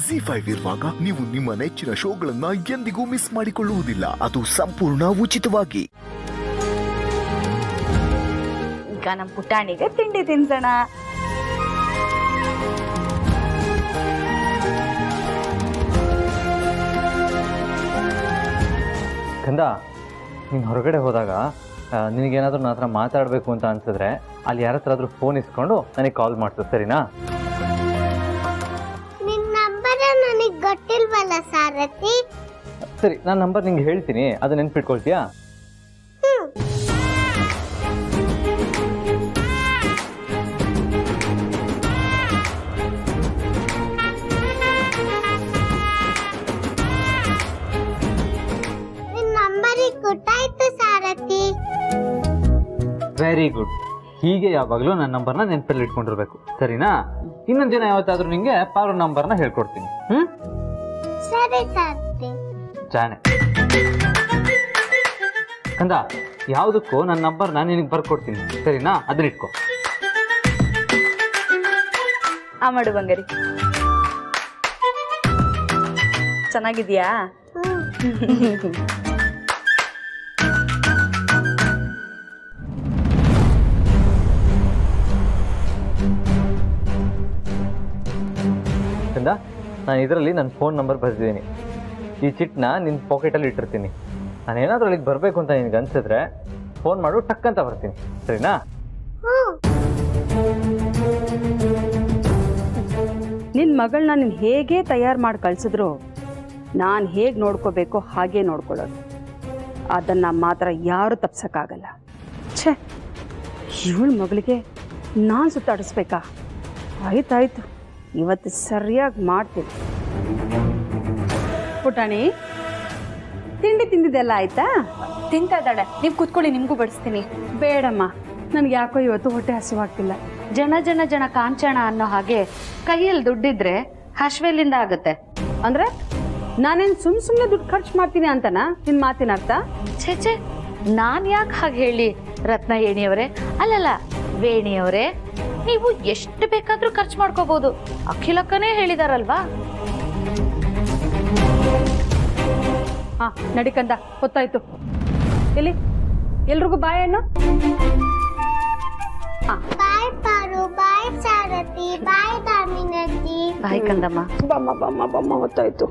ZEE5 ಇರುವಾಗ ನೀವು ನಿಮ್ಮ ನೆಚ್ಚಿನ ಶೋಗಳನ್ನ ಎಂದಿಗೂ ಮಿಸ್ ಮಾಡಿಕೊಳ್ಳುವುದಿಲ್ಲ. ಅದು ಸಂಪೂರ್ಣ ಉಚಿತವಾಗಿ. ಈಗ ನಮ್ಮ ಪುಟಾಣಿಗೆ ತಿಂಡಿ ತಿನ್ಸೋಣ. ಕಂದ, ನೀನು ಹೊರಗಡೆ ಹೋದಾಗ ನಿನಗೇನಾದ್ರೂ ನನ್ನ ಹತ್ರ ಮಾತಾಡಬೇಕು ಅಂತ ಅನ್ಸಿದ್ರೆ ಅಲ್ಲಿ ಯಾರ ಹತ್ರ ಆದ್ರೂ ಫೋನ್ ಇಸ್ಕೊಂಡು ನನಗೆ ಕಾಲ್ ಮಾಡ್ತು, ಸರಿನಾ? ನಿನ್ನ ನಂಬರ್ ನನಗೆ ಗೊತ್ತಿಲ್ವಲ್ಲ ಸಾರಥಿ. ಸರಿ, ನಾನು ನಂಬರ್ ನಿಂಗೆ ಹೇಳ್ತೀನಿ, ಅದು ನೆನ್ಪಿಟ್ಕೊಳ್ತೀಯಾ? ನಿನ್ನ ನಂಬರಿಗೆ ಗೊತ್ತಾಯ್ತು ಸಾರಥಿ. Very good. ಹೀಗೆ ಯಾವಾಗಲೂ ನನ್ನ ನಂಬರ್ನ ನೆನಪಲ್ಲಿ ಇಟ್ಕೊಂಡಿರ್ಬೇಕು, ಸರಿನಾ? ಇನ್ನೊಂದು ದಿನ ಯಾವತ್ತಾದ್ರೂ ನಿಂಗೆ ಪಾರು ನಂಬರ್ನ ಹೇಳ್ಕೊಡ್ತೀನಿ. ಸರಿ ಸಾರಥಿ. ಜಾನೆ ಕಂದ, ಯಾವುದಕ್ಕೂ ನನ್ನ ನಂಬರ್ನ ನಿನಗೆ ಬರ್ಕೊಡ್ತೀನಿ, ಸರಿನಾ? ಅದನ್ನ ಇಟ್ಕೋ. ಆ ಮಾಡು ಬಂಗಾರಿ. ಚೆನ್ನಾಗಿದ್ಯಾ? ಕಂದ, ನಾನು ಇದರಲ್ಲಿ ನನ್ನ ಫೋನ್ ನಂಬರ್ ಬರೆದಿದ್ದೀನಿ. ಈ ಚಿಟ್ನ ನಿನ್ನ ಪಾಕೆಟಲ್ಲಿ ಇಟ್ಟಿರ್ತೀನಿ. ನಾನು ಏನಾದರೂ ಅಲ್ಲಿಗೆ ಬರಬೇಕು ಅಂತ ನಿನಗೆ ಅನ್ಸಿದ್ರೆ ಫೋನ್ ಮಾಡು, ಟಕ್ ಅಂತ ಬರ್ತೀನಿ, ಸರಿನಾ? ನಿನ್ನ ಮಗಳನ್ನ ನೀನು ಹೇಗೆ ತಯಾರು ಮಾಡಿ ಕಳಿಸಿದ್ರು ನಾನು ಹೇಗೆ ನೋಡ್ಕೋಬೇಕೋ ಹಾಗೆ ನೋಡ್ಕೊಳ್ಳೋದು. ಅದನ್ನು ಮಾತ್ರ ಯಾರು ತಪ್ಸೋಕ್ಕಾಗಲ್ಲ. ಛೇ, ಇವಳ ಮಗಳಿಗೆ ನಾನು ಸುತ್ತಾಡಿಸ್ಬೇಕಾ? ಆಯ್ತಾಯ್ತು, ಇವತ್ತು ಸರಿಯಾಗಿ ಮಾಡ್ತೀನಿ. ಪುಟಾಣಿ, ತಿಂಡಿ ತಿಂದಿದ್ದೆಲ್ಲ ಆಯ್ತಾ? ತಿಂತಾ ಇದ್ದಾಳೆ. ನೀವು ಕೂತ್ಕೊಳ್ಳಿ, ನಿಮಗೂ ಬಡಿಸ್ತೀನಿ. ಬೇಡಮ್ಮ, ನನಗೆ ಯಾಕೋ ಇವತ್ತು ಹೊಟ್ಟೆ ಹಸಿವಾಗ್ತಿಲ್ಲ. ಜನ ಜನ ಜನ ಕಾಂಚನ ಅನ್ನೋ ಹಾಗೆ ಕೈಯಲ್ಲಿ ದುಡ್ಡಿದ್ರೆ ಹಶ್ವೆಲ್ಲಿಂದ ಆಗುತ್ತೆ. ಅಂದರೆ ನಾನೇನು ಸುಮ್ಮನೆ ದುಡ್ಡು ಖರ್ಚು ಮಾಡ್ತೀನಿ ಅಂತನಾ ನಿನ್ನ ಮಾತಿನ ಅರ್ಥ? ಛೇ, ನಾನು ಯಾಕೆ ಹಾಗೆ ಹೇಳಿ ರತ್ನ ಏಣಿಯವರೇ? ಅಲ್ಲಲ್ಲ, ವೇಣಿಯವರೇ, ನೀವು ಎಷ್ಟು ಬೇಕಾದರೂ ಖರ್ಚು ಮಾಡ್ಕೋಬಹುದು. ಅಖಿಲಕ್ಕನೇ ಹೇಳಿದಾರಲ್ವಾ? ಹಾಂ, ನಡಿಕಂದ, ಗೊತ್ತಾಯ್ತು. ಎಲ್ಲಿ ಎಲ್ರಿಗೂ ಬಾಯ್ ಅಣ್ಣು. ಬಾಯ್ ಪಾರು, ಬಾಯ್ ಸಾರಥಿ, ಬಾಯ್ ದಾಮಿನತಿ. ಬಾಯ್ ಕಂದಮ್ಮ. ಬಮ್ಮ ಬಮ್ಮ ಬಮ್ಮ, ಗೊತ್ತಾಯ್ತು.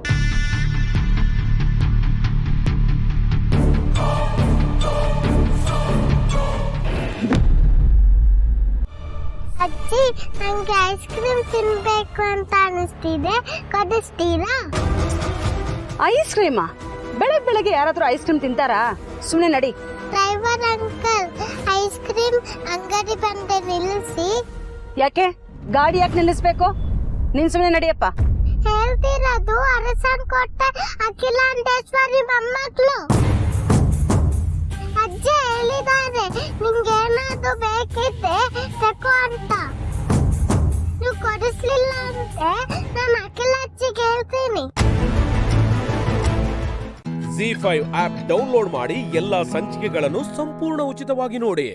ಅಜ್ಜಿ, ನಂಗೆ ಐಸ್ ಕ್ರೀಮ್ ತಿನ್ಬೇಕು ಅಂತ ಅನಿಸ್ತಿದೆ, ಕೊಡಿಸ್ತೀರಾ? ಐಸ್ ಕ್ರೀಮಾ? ಬೆಳಗ್ಗೆ ಬೆಳಗ್ಗೆ ಯಾರಾದ್ರೂ ಐಸ್ ಕ್ರೀಮ್ ತಿಂತಾರಾ? ಸುಮ್ಮನೆ ನಡಿ. ಡ್ರೈವರ್ ಅಂಕಲ್, ಐಸ್ ಕ್ರೀಮ್ ಅಂಗಡಿ ಬಂದೆ ನಿಲ್ಲಿಸಿ. ಯಾಕೆ ಗಾಡಿ ಯಾಕೆ ನಿಲ್ಲಿಸ್ಬೇಕು? ನೀನ್ ಸುಮ್ಮನೆ ನಡಿಯಪ್ಪ. ಹೇಳ್ತಿರೋದು ಅರಸನ್ ಕೊಟ್ಟೆ ಅಖಿಲಾಂಡೇಶ್ವರಿ ಮೊಮ್ಮಕ್ಕಳು. ಅಜ್ಜಿ ಹೇಳಿದ್ದಾರೆ ನಿಂಗೇನಾದ್ರು ಬೇಕಿದ್ದೆ ತಕೋ ಅಂತ. ನೀವು ಕೊಡಿಸ್ಲಿಲ್ಲ ಅಂದ್ರೆ ನಾನು ಅಖಿಲ ಅಜ್ಜಿಗೆ ಹೇಳ್ತೀನಿ. ZEE5 ಆಪ್ ಡೌನ್ಲೋಡ್ ಮಾಡಿ ಎಲ್ಲಾ ಸಂಚಿಕೆಗಳನ್ನು ಸಂಪೂರ್ಣ ಉಚಿತವಾಗಿ ನೋಡಿ.